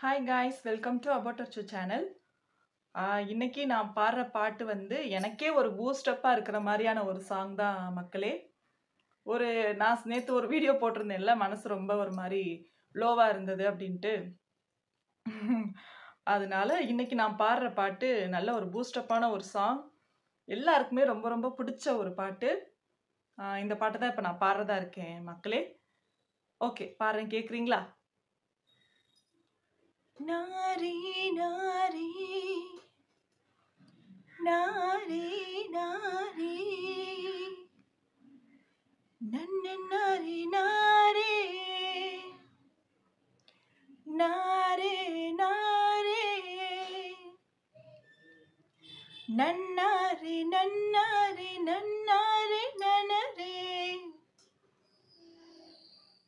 Hi guys, welcome to about அச்சு channel. இன்னைக்கு நான் பாடுற பாட்டு வந்து எனக்கே ஒரு பூஸ்டப்பாக இருக்கிற மாதிரியான ஒரு சாங் தான் மக்களே. நான் நேற்று ஒரு வீடியோ போட்டிருந்தேன்ல, மனசு ரொம்ப ஒரு மாதிரி லோவாக இருந்தது அப்படின்ட்டு. அதனால இன்னைக்கு நான் பாடுற பாட்டு நல்ல ஒரு பூஸ்டப்பான ஒரு சாங், எல்லாருக்குமே ரொம்ப ரொம்ப பிடிச்ச ஒரு பாட்டு. இந்த பாட்டு தான் இப்போ நான் பாடுறதா இருக்கேன் மக்களே. ஓகே, பாடுறேன், கேட்குறீங்களா? நாரி நாரி நாரி நாரி நன்ன நாரி நாரே நாரே நாரே நன்னாரி நன்னாரி நன்னாரே நனரே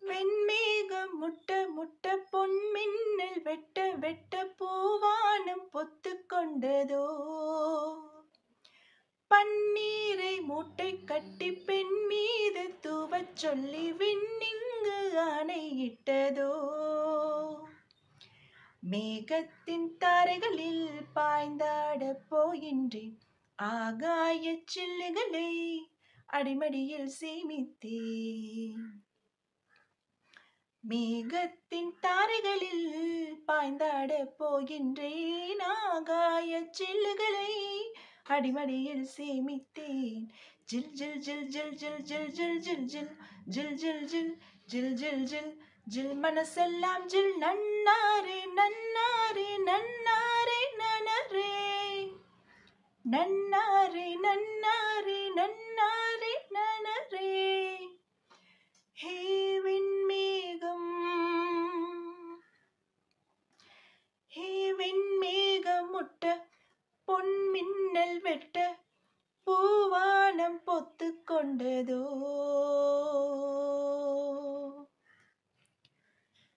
வெண்மேகம் முட்ட முட்ட பொன்மின்னல் வெட்ட வெட்ட பூவானம் பொத்து கொண்டதோ பன்னீரை மூட்டை கட்டி பெண் மீது தூவச் சொல்லி விண்ணிங்கு ஆணையிட்டதோ மேகத்தின் தாரைகளில் பாய்ந்தாட போகின்றேன் ஆகாய சில்லுகளை அடிமடியில் சேமித்தேன் மேகத்தின் தாரைகளில் பாய்ந்தாட போகின்றேன் ஆகாய சில்லுகளை அடிமடியில் சேமித்தேன் ஜில் ஜில் ஜில் ஜில் ஜில் ஜில் ஜில் ஜில் ஜில் ஜில் ஜில் ஜில் ஜில் ஜில் ஜில் ஜில் மனசெல்லாம் ஜில் நன்னாரே நன்னாரே நன்னாரே நனரே நன்னாரே நன்னாரே நன்னாரே நனரே ஹே வெண்மேகம் ஹே வெண்மேகம் முட்ட பொன் மின்னல் வெட்ட பூவானம் பொத்து கொண்டதோ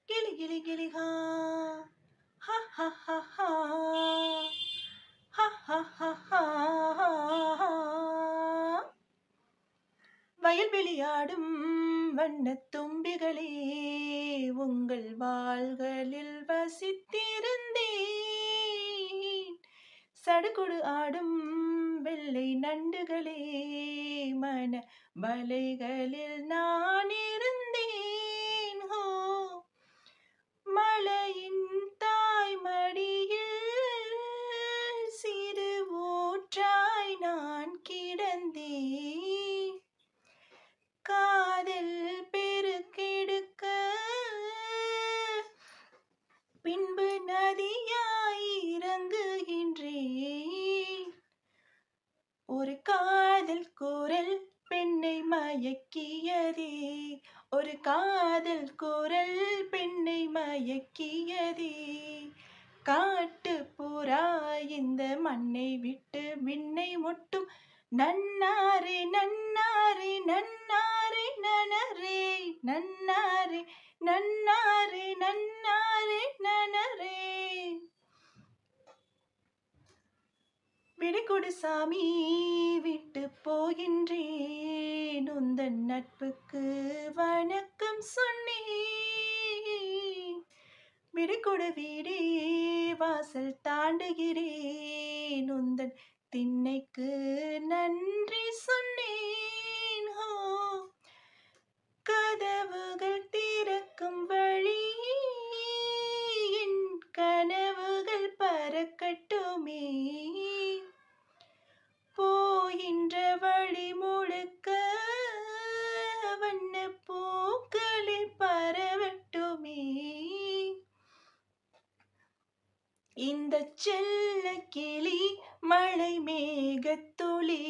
கிளி கிளி கிளி ஹா ஹா ஹா ஹா ஹா ஹா ஹா ஹா வயல் வெளியாடும் வண்ணத் தும்பிகளே உங்கள் வாள்களில் வசித்திருந்தேன் சடுகுடு ஆடும் வெள்ளை நண்டுகளே மன வலைகளில் நான் இருந்தேன் ஹோ மலையின் தாய்மடியில் சிறு ஊற்றாய் நான் கிடந்தேன் காதல் பெருக்கெடுக்க பின்பு நதியாய் இறங்குகின்றேன் ஒரு காதல் குரல் பெண்ணை மயக்கியதே ஒரு காதல் குரல் பெண்ணை மயக்கியதே காட்டு புறா இந்த மண்ணை விட்டு விண்ணை முட்டும் நன்னாரே நன்னாரே நன்னாரே நனரே நன்னாரே நன்னாரே நன்னாரே நனரே விடைகொடு சாமி விட்டு போகின்றேன் உந்தன் நட்புக்கு வணக்கம் சொன்னேன் விடைகொடு வீடே வாசல் தாண்டுகிறேன் உந்தன் திண்ணைக்கு நன்றி சொன்னேன் ஹோ கதவுகள் திறக்கும் வழி என் கனவுகள் பறக்கட்டுமே போகின்ற வழி முழுக்க வண்ண பூக்களில் பரவட்டுமே இந்த செல்ல கிளி மழை மேகத்துளி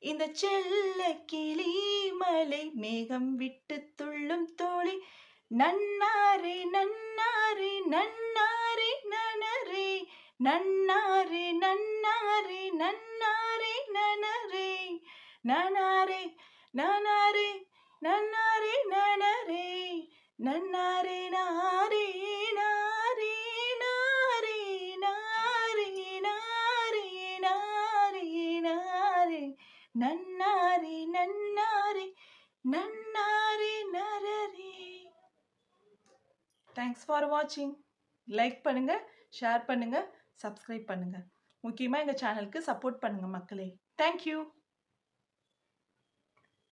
இந்த செல்ல கிளி மலை மேகம் விட்டு துள்ளும் தோழி நன்னாரே நன்னாரே நன்னாரே நனரே நன்னாரே நன்னாரே நன்னாரே நனரே நனாரே நனாரே நன்னாரே நனரே நன்னாரே நாரே நாரே நாரே நாரே நாரே நாரே நாரே நன்னாரே நன்னாரே நன்னாரே நரரே. Thanks for watching. லைக் பண்ணுங்கள், ஷேர் பண்ணுங்கள், சப்ஸ்கிரைப் பண்ணுங்கள். முக்கியமாக எங்கள் சேனலுக்கு சப்போர்ட் பண்ணுங்கள் மக்களே. தேங்க்யூ.